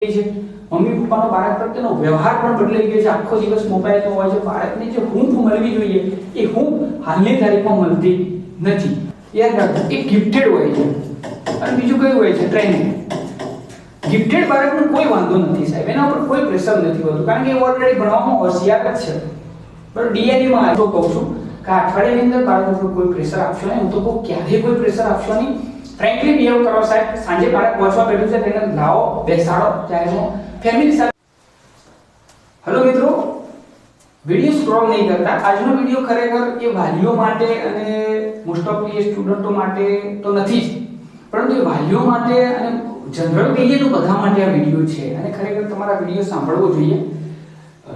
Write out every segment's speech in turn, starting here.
છે મમ્મી પપ્પાનો બાળક પ્રત્યેનો વ્યવહાર પણ બદલાઈ ગયો છે। આખો દિવસ મોબાઈલમાં હોય છે। બાળકને જે હૂંફ મળવી જોઈએ એ હૂંફ હાલની તારીખમાં મળતી નથી। યાદ રાખો, એ ગિફ્ટેડ હોય છે અને બીજું કયું હોય છે? ટ્રેનિંગ। ગિફ્ટેડ બાળકનો કોઈ વાંધો નથી સાહેબ, એના ઉપર કોઈ પ્રેશર નથી હોતું કારણ કે એ ઓલરેડી ભણવામાં હોશિયાર જ છે। બરાબર, ડીએનએમાં આ તો કહું છું કે અઠવાડિયાની અંદર બાળક ઉપર કોઈ પ્રેશર આપશો નહીં। હું તો કહું ક્યારેય કોઈ પ્રેશર આપશો નહીં। ફ્રેન્કલી બિહેવ કરો સાહેબ। સાંજે બાળક પહોંચવા બેઠું છે તેને લાવો, બેસાડો, ચાહેનો ફેમિલી સાથે। હેલો મિત્રો, વિડિયો સ્ક્રોલ નહીં કરતા। આજનો વિડિયો ખરેખર એ વાલીઓ માટે અને મોસ્ટ ઓફ એ સ્ટુડન્ટો માટે તો નથી જ, પરંતુ એ વાલીઓ માટે અને જનરલ કહીએ તો બધા માટે આ વિડિયો છે અને ખરેખર તમારા વિડિયો સાંભળવો જોઈએ।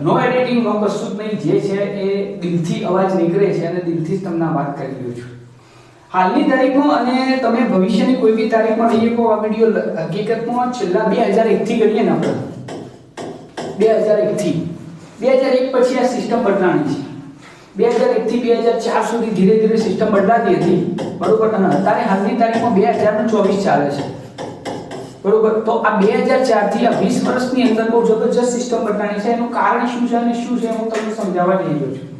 નો એડિટિંગ, નો કશું જ નહીં, જે છે એ દિલથી અવાજ નીકળે છે અને દિલથી જ તમને વાત કરી રહ્યો છું। હાલની તારીખમાં અને તમે ભવિષ્યની કોઈ બી તારીખમાં લઈએ તો આ વિડિયો હકીકતમાં છેલ્લા 2001 થી ગણીએ ને આપણે 2001 થી 2001 પછી આ સિસ્ટમ બદલાણી છે। 2001 થી 2004 સુધી ધીરે ધીરે સિસ્ટમ બદલાતી હતી, બરોબર, અને અત્યારે હાલની તારીખમાં 2024 ચાલે છે, બરોબર। તો આ 2004 થી આ 20 વર્ષની અંદર બહુ જબરજસ્ત સિસ્ટમ બદલાણી છે। એનું કારણ શું છે અને શું છે હું તમને સમજાવવા જઈ રહ્યો છું।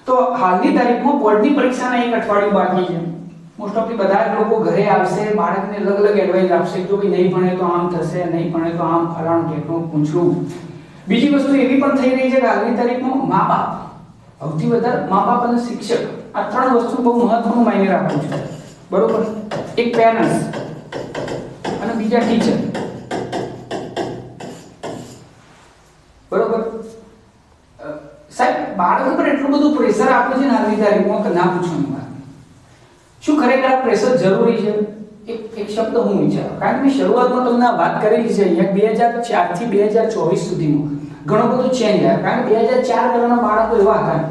તો હાલની તારીખમાં બોર્ડની પરીક્ષાના એક અઠવાડિયું બાકી છે। મોસ્ટ ઓફલી બધા જ લોકો ઘરે આવશે, બાળકને અલગ અલગ એડવાઇસ આપશે કે ભાઈ નહીં ભણે તો આમ થશે, નહીં ભણે તો આમ ફલાણું ઢેકણું પૂછવું। બીજી વસ્તુ એવી પણ થઈ રહી છે કે હાલની તારીખમાં મા બાપ, સૌથી વધારે મા બાપ અને શિક્ષક, આ ત્રણ વસ્તુ બહુ મહત્વનું માયને રાખવું છે, બરોબર। એક પેરેન્ટ્સ અને બીજા ટીચર, બરોબર। સાહેબ, બાળક ઉપર એટલું બધું પ્રેશર આપે છે ને હાલની તારીખમાં કે ના પૂછવાની વાત। શું ખરેખર આ પ્રેશર જરૂરી છે? એક શબ્દ હું વિચારું, કારણ કે મેં શરૂઆતમાં તમને વાત કરેલી છે અહીંયા 2004 થી 2024 સુધીમાં ઘણો બધો ચેન્જ આવ્યો। કારણ કે 2004 પહેલાના બાળકો એવા હતા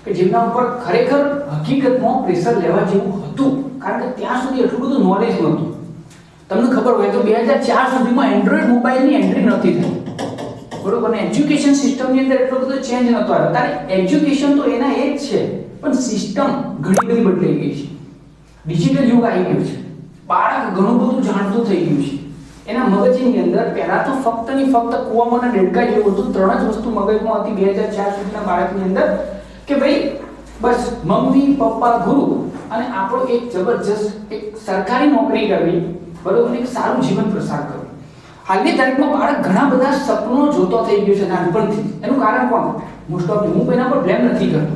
કે જેમના ઉપર ખરેખર હકીકતમાં પ્રેશર લેવા જેવું હતું, કારણ કે ત્યાં સુધી એટલું બધું નોલેજ નહોતું। તમને ખબર હોય તો 2004 સુધીમાં એન્ડ્રોઈડ મોબાઈલની એન્ટ્રી નહોતી થઈ, બરોબર, ને એજ્યુકેશન સિસ્ટમની અંદર એટલો બધો ચેન્જ નહોતો આવ્યો। ત્યારે એજ્યુકેશન તો એના એ જ છે, પણ સિસ્ટમ ઘણી બધી બદલાઈ ગઈ છે। ડિજિટલ યુગ આવી ગયો છે, બાળક ઘણું બધું જાણતું થઈ ગયું છે। એના મગજની અંદર પહેલા તો ફક્ત ને ફક્ત કૂવામાં ડેડકા જેવું હતું, ત્રણ જ વસ્તુ મગજમાં હતી 2004 સુધીના બાળકની અંદર કે ભાઈ બસ મમ્મી પપ્પા ગુરુ અને આપણો એક જબરજસ્ત એક સરકારી નોકરી કરવી, બરોબર, એક સારું જીવન પ્રસાર કરવું। હાલની તારીખમાં બાળક ઘણા બધા સપનો જોતો થઈ ગયો છે નાનપણથી। એનું કારણ કોણ? મોસ્ટ ઓફ હું એના પર બ્લેમ નથી કરતો,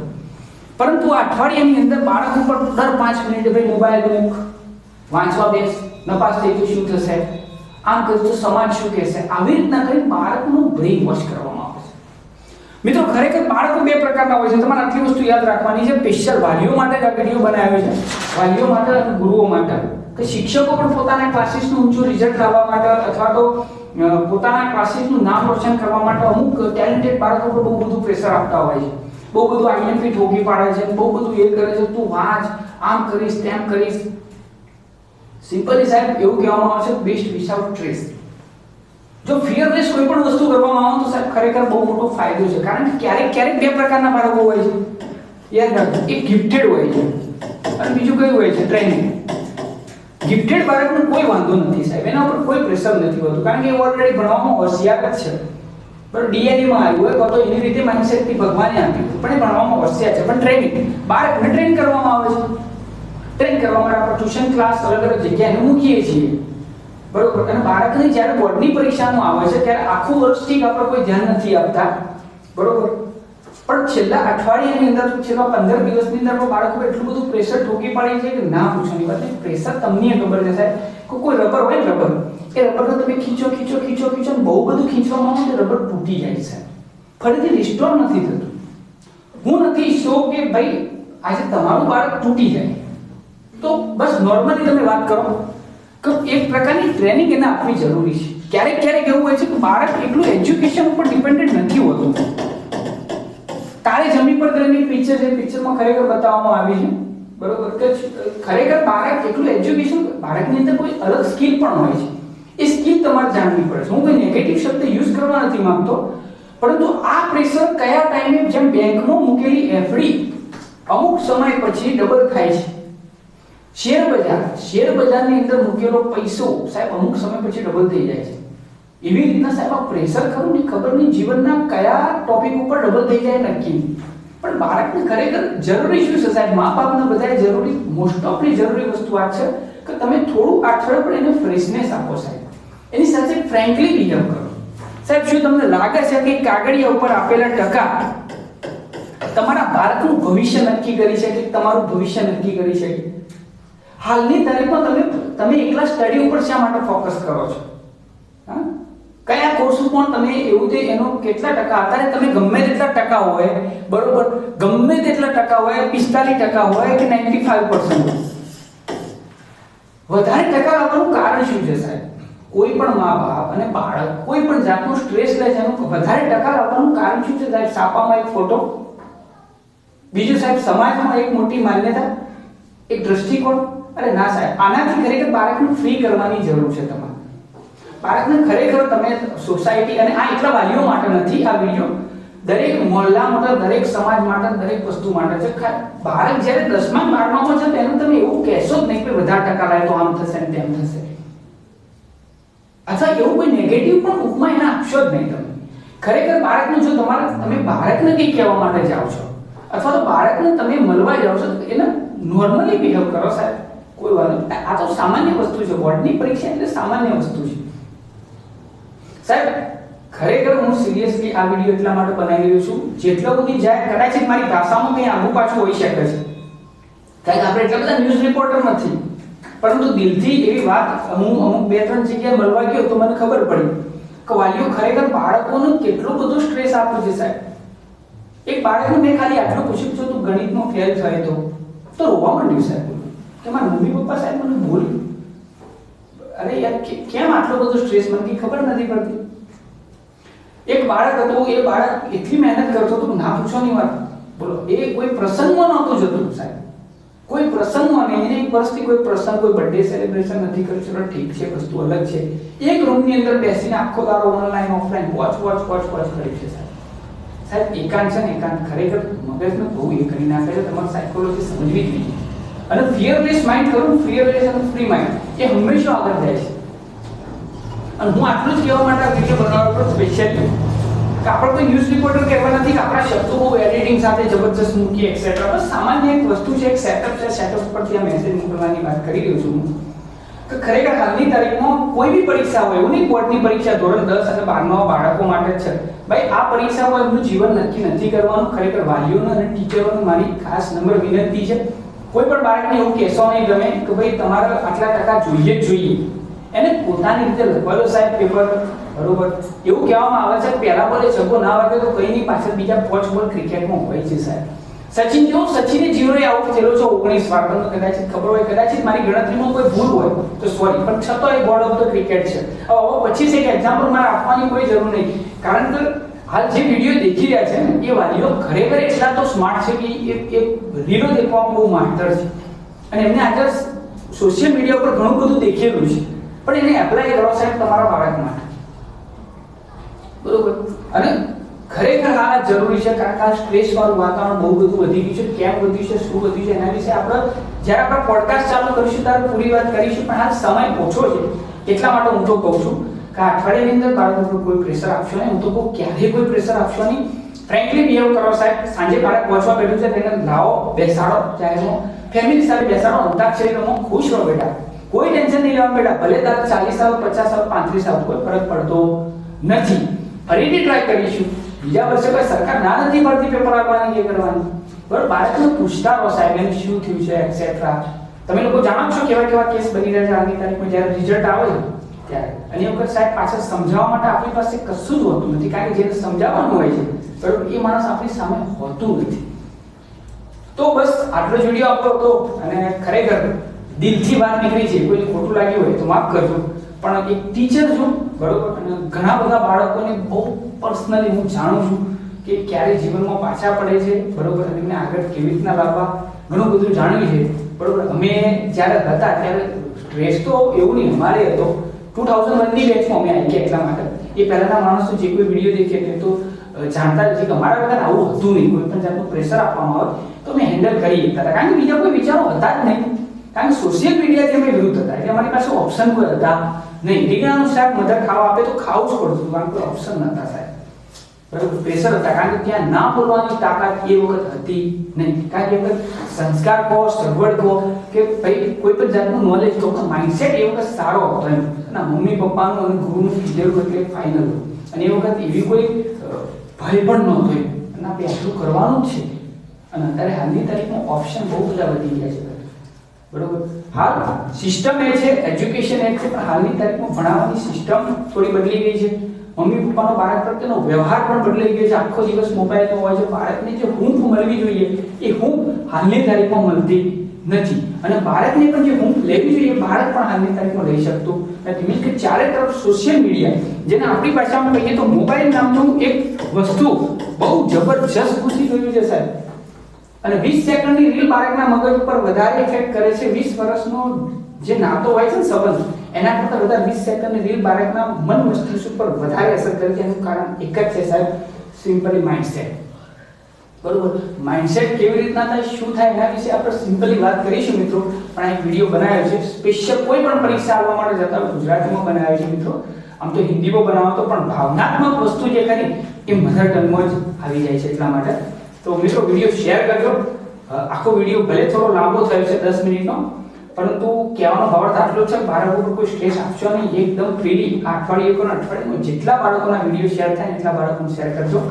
પરંતુ આ અઠવાડિયાની અંદર બાળક ઉપર દર 5 મિનિટ ભાઈ મોબાઈલ મૂક, વાંચવા બેસ, નપાસ થઈ તો શું થશે, આમ કરજો તો સમાજ શું કહેશે, આવી રીતના કરી બાળકનું બ્રેઇન વોશ કરવામાં આવે છે। મિત્રો, ખરેખર બાળકો બે પ્રકારના હોય છે, તમારે આટલી વસ્તુ યાદ રાખવાની છે। સ્પેશિયલ વાલીઓ માટે જ આ વિડિયો બનાવ્યો છે, વાલીઓ માટે અને ગુરુઓ માટે, કે શિક્ષકો પણ પોતાના ક્લાસીસનું ઊંચું રિઝલ્ટ લાવવા માટે અથવા તો પોતાના ક્લાસીસનું નામ રોશન કરવા માટે અમુક ટેલેન્ટેડ બાળકો પર બહુ બધું પ્રેશર આપતા હોય છે। બહુ બધું આઈએમપી ઠોકી પાડે છે, બહુ બધું એ કરે છે, તું વાંચ, આમ કરીશ, તેમ કરીશ। સિમ્પલી સાહેબ એવું કહેવામાં આવે છે બેસ્ટ વિથઆઉટ ટ્રેસ। જો ફિયરલેસ કોઈ પણ વસ્તુ કરવામાં આવે તો સાહેબ ખરેખર બહુ મોટો ફાયદો છે, કારણ કે ક્યારેક બે પ્રકારના બાળકો હોય છે, યાદ રાખજો, એક ગિફ્ટેડ હોય છે અને બીજું કયું હોય છે? ટ્રેનિંગ। ગિફ્ટેડ બાળકનો કોઈ વાંધો નથી સાહેબ, એના ઉપર કોઈ પ્રેશર નથી હોતું કારણ કે એ ઓલરેડી ભણવામાં હોશિયાર જ છે, બરાબર, ડીએનએમાં આવ્યું હોય તો એની રીતે માઇન્ડસેટથી ભગવાને આપ્યું, પણ એ ભણવામાં હોશિયાર છે। પણ ટ્રેનિંગ, બાળકને ટ્રેન કરવામાં આવે છે। ટ્રેન કરવા માટે આપણે ટ્યુશન ક્લાસ અલગ અલગ જગ્યાએ મૂકીએ છીએ, બરોબર, અને બાળકને જ્યારે બોર્ડની પરીક્ષાનું આવે છે ત્યારે આખું વર્ષ ઠીક આપણે કોઈ ધ્યાન નથી આપતા, બરોબર, પણ છેલ્લા અઠવાડિયાની અંદર છેલ્લા 15 દિવસની અંદર બાળકો એટલું બધું પ્રેશર ઠોકી પાડી છે કે ના પૂછવાની વાત। પ્રેશર તમને ખબર છે સાહેબ, કોઈ રબર હોય ને, રબર, એ રબરને તમે ખીચો બહુ બધું ખીચવામાં આવે તો રબર તૂટી જાય છે, ફરીથી રિસ્ટોર નથી થતું। હું નથી ઈચ્છતો કે ભાઈ આજે તમારું બાળક તૂટી જાય, તો બસ નોર્મલી તમે વાત કરો કે એક પ્રકારની ટ્રેનિંગ એને આપવી જરૂરી છે। ક્યારેક એવું હોય છે કે બાળક એટલું એજ્યુકેશન ઉપર ડિપેન્ડન્ટ નથી હોતું। તારે જમીન પર કરીને પિક્ચર છે, પિક્ચરમાં ખરેખર બતાવવામાં આવી છે, બરોબર, કે ખરેખર બાળક એટલું એજ્યુકેશન, બાળકની અંદર કોઈ અલગ સ્કિલ પણ હોય છે, એ સ્કિલ તમારે જાણવી પડે છે। હું કોઈ નેગેટિવ શબ્દ યુઝ કરવા નથી માંગતો, પરંતુ આ પ્રેશર કયા ટાઈમે, જેમ બેંકમાં મૂકેલી એફડી અમુક સમય પછી ડબલ થાય છે, શેર બજારની અંદર મૂકેલો પૈસો સાહેબ અમુક સમય પછી ડબલ થઈ જાય છે। એવી રીતના સાહેબ આ પ્રેશર ખરું ને ખબર નહીં જીવનના કયા ટોપિક ઉપર ડબલ થઈ જાય નક્કી, પણ બાળકને ખરેખર જરૂરી શું છે સાહેબ, મા બાપને બધાએ જરૂરી મોસ્ટ ઓફની જરૂરી વસ્તુ આ છે કે તમે થોડું અઠવાડિયે પણ એને ફ્રેશનેસ આપો સાહેબ, એની સાથે ફ્રેન્કલી બિહેવ કરો સાહેબ. શું તમને લાગે છે કે કાગળિયા ઉપર આપેલા ટકા તમારા બાળકનું ભવિષ્ય નક્કી કરી શકે, તમારું ભવિષ્ય નક્કી કરી શકે? હાલની તારીખમાં તમે એકલા સ્ટડી ઉપર શા માટે ફોકસ કરો છો? હા, કયા કોર્સ ઉપર તમે એવું તે એનો કેટલા ટકા, અત્યારે તમે ગમે તેટલા ટકા હોય બરોબર, ગમે તેટલા ટકા હોય, 45% હોય કે 95%, વધારે ટકા આવવાનું કારણ શું છે સાહેબ? કોઈ પણ મા બાપ અને બાળક કોઈ પણ જાતનો સ્ટ્રેસ લે છે, એનું વધારે ટકા આવવાનું કારણ શું છે સાહેબ? છાપામાં એક ફોટો, બીજું સાહેબ સમાજમાં એક મોટી માન્યતા, એક દ્રષ્ટિકોણ. અરે ના સાહેબ, આનાથી ખરેખર બાળકને ફ્રી કરવાની જરૂર છે. તમારે બાળકને ખરેખર તમે સોસાયટી, અને આ એટલા વાલીઓ માટે નથી આ વિડીયો, દરેક મોહલ્લા માટે, દરેક સમાજ માટે, દરેક વસ્તુ માટે છે. બાળક જ્યારે 10મા 12મામાં છે તેનું તમે એવું કહેશો જ નહીં કે વધારે ટકા લાવે તો આમ થશે ને તેમ થશે, અથવા એવું કોઈ નેગેટિવ પણ ઉપમા એને આપશો જ નહીં. તમે ખરેખર બાળકને જો તમે બાળકને કંઈ કહેવા માટે જાઓ છો અથવા તો બાળકને તમે મળવા જાઓ છો તો એને નોર્મલી બિહેવ કરો સાહેબ, કોઈ વાત નહીં. આ તો સામાન્ય વસ્તુ છે, બોર્ડની પરીક્ષા એટલે સામાન્ય વસ્તુ છે સાહેબ. ખરેખર હું સિરિયસલી આ વિડીયો એટલા માટે બનાવી રહ્યો છું, જેટલો બધી જાય કદાચ મારી ભાષામાં કંઈ આગું પાછું હોઈ શકે છે, કારણ કે આપણે એટલા બધા ન્યૂઝ રિપોર્ટર નથી, પરંતુ દિલથી એવી વાત હું અમુક 2-3 જગ્યાએ મળવા ગયો તો મને ખબર પડી કે વાલીઓ ખરેખર બાળકોને કેટલો બધો સ્ટ્રેસ આપે છે સાહેબ. એક બાળકને મેં ખાલી આટલું પૂછ્યું કે તું ગણિતમાં ફેલ થાય તો રોવા માંડ્યું સાહેબ, કે મારા મમ્મી પપ્પા સાહેબ મને બોલ્યું. અરે યાર, કેમ આટલો બધો સ્ટ્રેસ? મને કંઈ ખબર નથી પડતી. એક બાળક હતો, એ બાળક એટલી મહેનત કરતો હતો, ના પૂછવાની વાત. બોલો, એ કોઈ પ્રસંગમાં નહોતું જતું સાહેબ, કોઈ પ્રસંગમાં નહીં. એને એક વર્ષથી કોઈ પ્રસંગ, કોઈ બર્થડે સેલિબ્રેશન નથી કર્યું. ચલો ઠીક છે, વસ્તુ અલગ છે. એક રૂમની અંદર બેસીને આખો દાડો ઓનલાઈન ઓફલાઈન વોચ કર્યું છે સાહેબ. સાહેબ એકાંત છે ને, એકાંત ખરેખર મગજને બહુ એ કરી નાખે છે. તમારે સાયકોલોજી સમજવી જ જોઈએ. અને ફિયરલેસ માઇન્ડ કરું, ફિયરલેસ અને ફ્રી માઇન્ડ એ હંમેશા આગળ જાય છે. અને હું આટલું જ કહેવા માટે આ વિડીયો બનાવવા પર સ્પેશિયલી કે આપણે કોઈ ન્યૂઝ રિપોર્ટર કહેવા નથી કે આપણા શબ્દો બહુ એડિટિંગ સાથે જબરજસ્ત મૂકીએ એક્સેટ્રા. બસ સામાન્ય એક વસ્તુ છે, એક સેટઅપ છે. સેટઅપ પરથી આ મેસેજ મોકલવાની વાત કરી રહ્યો છું હું કે ખરેખર હાલની તારીખમાં કોઈ બી પરીક્ષા હોય, એવું નહીં બોર્ડની પરીક્ષા ધોરણ 10 અને 12ના બાળકો માટે જ છે ભાઈ. આ પરીક્ષામાં એમનું જીવન નક્કી નથી કરવાનું. ખરેખર વાલીઓને અને ટીચરોને મારી ખાસ નમ્ર વિનંતી છે, કોઈ પણ બાળકને એવું કહેશો નહીં તમે કે ભાઈ તમારે આટલા ટકા જોઈએ જ જોઈએ. એને પોતાની રીતે લખવા દો સાહેબ પેપર, બરોબર? એવું કહેવામાં આવે છે પહેલા બોલે છગ્ગો ના વાગે તો કઈ નહીં, પાછળ બીજા 5 બોલ ક્રિકેટમાં હોય છે સાહેબ. સચિન સચિને જીરોએ આઉટ થયેલો છે 19 વાર. તમને કદાચ ખબર હોય, કદાચ મારી ગણતરીમાં કોઈ ભૂલ હોય તો સોરી, પણ છતાં એ ગોડ ઓફ ધ ક્રિકેટ છે. હવે પછી એક એક્ઝામ્પલ મારે આપવાની કોઈ જરૂર નહીં, કારણ કે હાલ જે વિડીયો દેખી રહ્યા છે ને એ વાલીઓ ખરેખર એટલા તો સ્માર્ટ છે કે એ રીલો દેખવામાં બહુ માસ્ટર છે, અને એમને આજે સોશિયલ મીડિયા ઉપર ઘણું બધું દેખેલું છે, પણ એને એપ્લાય કરો સાહેબ તમારા બાળક માટે, બરોબર? અને ખરેખર આ જરૂરી છે, કારણ કે આ સ્ટ્રેસ વાળું વાતાવરણ બહુ બધું વધી ગયું છે. કેમ વધ્યું છે, શું વધ્યું છે, એના વિશે આપણે જ્યારે આપણે પોડકાસ્ટ ચાલુ કરીશું ત્યારે પૂરી વાત કરીશું. પણ આ સમય ઓછો છે, એટલા માટે હું તો કહું છું કે અઠવાડિયાની અંદર બાળકો પર કોઈ પ્રેશર આપશો નહીં. હું તો કહું ક્યારેય કોઈ પ્રેશર આપશો નહીં. ફ્રેન્કલી બિહેવ કરો સાહેબ. સાંજે બાળક પહોંચવા બેઠું છે તેને લાવો, બેસાડો, ચાહેનો ફેમિલી સાથે બેસાડો, અંતાક્ષરી રમો, ખુશ રહો બેટા. કોઈ ટેન્શન નહીં લેવાનું બેટા. ભલે તારે 40 આવે, 50 આવે, 35 આવે, કોઈ ફરક પડતો નથી. ફરીથી ટ્રાય કરીશું. બીજા વર્ષે કોઈ સરકાર ના નથી પડતી પેપર આપવાની કે કરવાની, બરાબર? બાળકને પૂછતા રહો સાહેબ એને શું થયું છે એક્સેટ્રા. તમે લોકો જાણો છો કેવા કેસ બની રહ્યા છે આજની તારીખમાં જ્યારે રિઝલ્ટ આવે ત્યારે. અને એ વખત સાહેબ પાછળ સમજાવવા માટે આપણી પાસે કશું જ હોતું નથી, કારણ કે જેને સમજાવવાનું હોય છે બરાબર એ માણસ આપણી સામે હોતું નથી. તો બસ આટલો જ વિડીયો આપણો હતો, અને ખરેખર દિલથી વાત નીકળી છે. કોઈને ખોટું લાગ્યું હોય તો માફ કરજો, પણ એક ટીચર છું બરોબર, અને ઘણા બધા બાળકોને બહુ પર્સનલી હું જાણું છું કે ક્યારે જીવનમાં પાછા પડે છે બરોબર, અને એમને આગળ કેવી રીતના લાવવા ઘણું બધું જાણ્યું છે બરોબર. અમે જ્યારે હતા ત્યારે સ્ટ્રેસ તો એવું નહીં, અમારે હતો 2001ની બેચમાં અમે આવી ગયા. એટલા માટે એ પહેલાના માણસો જે કોઈ વિડીયો દેખે તે તો જાણતા જ છે કે અમારા વખત આવું હતું નહીં. કોઈ પણ જાતનું પ્રેશર આપવામાં આવે તો અમે હેન્ડલ કરી શકતા હતા, કારણ કે બીજા કોઈ વિચારો હતા જ નહીં. કારણ કે સોશિયલ મીડિયાથી અમે વિરુદ્ધ હતા એટલે અમારી પાસે ઓપ્શન કોઈ હતા નહીં. રીંગણાનું શાક મધર ખાવા આપે તો ખાવું જ પડતું કારણ કે ઓપ્શન નહોતા સાહેબ, બરાબર. પ્રેશર હતા કારણ કે ત્યાં ના બોલવાની તાકાત એ વખત હતી નહીં. કારણ કે એ વખત સંસ્કાર કહો, સગવડ કહો કે ભાઈ કોઈ પણ જાતનું નોલેજ કહો, માઇન્ડસેટ એ વખત સારો હતો એમ. અને મમ્મી પપ્પાનું અને ગુરુનું કીધેલું એટલે ફાઇનલ હતું. અને એ વખત એવી કોઈ ભય પણ નહોતો એમ. અને આપણે આટલું કરવાનું જ છે. અને અત્યારે હાલની તારીખમાં ઓપ્શન બહુ બધા વધી ગયા છે, બરોબર. હાલ સિસ્ટમ એ છે, એજ્યુકેશન એ છે, પણ હાલની તારીખમાં ભણાવવાની સિસ્ટમ થોડી બદલી ગઈ છે. મમ્મી પપ્પાનો બાળક પ્રત્યેનો વ્યવહાર પણ બદલાઈ ગયો છે. આખો દિવસ મોબાઈલમાં હોય છે. બાળકને જે હૂંફ મળવી જોઈએ એ હૂંફ હાલની તારીખમાં મળતી નથી. અને બાળકને પણ જે હૂંફ લેવી જોઈએ બાળક પણ હાલની તારીખમાં લઈ શકતું નથી. મીન્સ કે ચારે તરફ સોશિયલ મીડિયા, જેને આપણી ભાષામાં કહીએ તો મોબાઈલ નામનું એક વસ્તુ બહુ જબરજસ્ત ઘૂસી ગયું છે સાહેબ. અને 20 સેકન્ડની રીલ બાળકના મગજ ઉપર વધારે ઇફેક્ટ કરે છે. 20 વર્ષનો જે નાતો હોય છે ને સંબંધ, એના કરતાં વધારે 20 સેકન્ડની રીલ બાળકના મન મસ્તિષ્ક ઉપર વધારે અસર કરે છે. એનું કારણ એક જ છે સાહેબ, સિમ્પલી માઇન્ડસેટ. બરોબર. માઇન્ડસેટ કેવી રીતના થાય, શું થાય, એના વિશે આપણે સિમ્પલી વાત કરીશું મિત્રો. પણ આ એક વિડીયો બનાવ્યો છે સ્પેશિયલ કોઈ પણ પરીક્ષા આપવા માટે જતા હોય ગુજરાતીમાં બનાવ્યો છે મિત્રો. આમ તો હિન્દીમાં બનાવતો પણ ભાવનાત્મક વસ્તુ જે કરી એ મધર ટંગમાં જ આવી જાય છે એટલા માટે. તો મિત્રો વિડીયો શેર કરજો. આખો વિડીયો ભલે થોડો લાંબો થયો છે 10 મિનિટનો, પરંતુ કહેવાનો ભાવાર્થ આટલો છે, બાળકો પર કોઈ સ્ટ્રેસ આપશો નહીં. એકદમ ફ્રીલી અઠવાડિયામાં જેટલા બાળકોના વિડીયો શેર થાય એટલા બાળકોને શેર કરજો.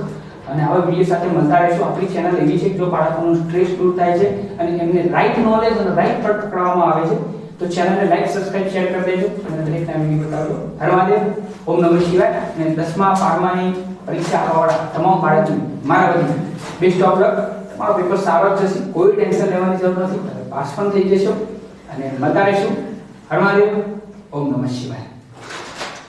અને આવા વિડીયો સાથે મળતા રહેશો. આપણી ચેનલ એવી છે કે જો બાળકોનો સ્ટ્રેસ દૂર થાય છે અને એમને રાઈટ નોલેજ અને રાઈટ તર્ક કરવામાં આવે છે તો ચેનલને લાઈક, સબસ્ક્રાઇબ, શેર કરી દેજો અને દરેકના વિડીયો બતાવજો. હર મહાદેવ, ઓમ નમઃ શિવાય. અને 10મા 12માની પરીક્ષા આપવાવાળા તમામ બાળકોને મારા વતી બેસ્ટ ઓફ લક. તમારો પેપર સારો જ જશે, કોઈ ટેન્શન લેવાની જરૂર નથી. પાસ પણ થઈ જશો અને મળતા રહેશું. હર મહાદેવ, ઓમ નમઃ શિવાય.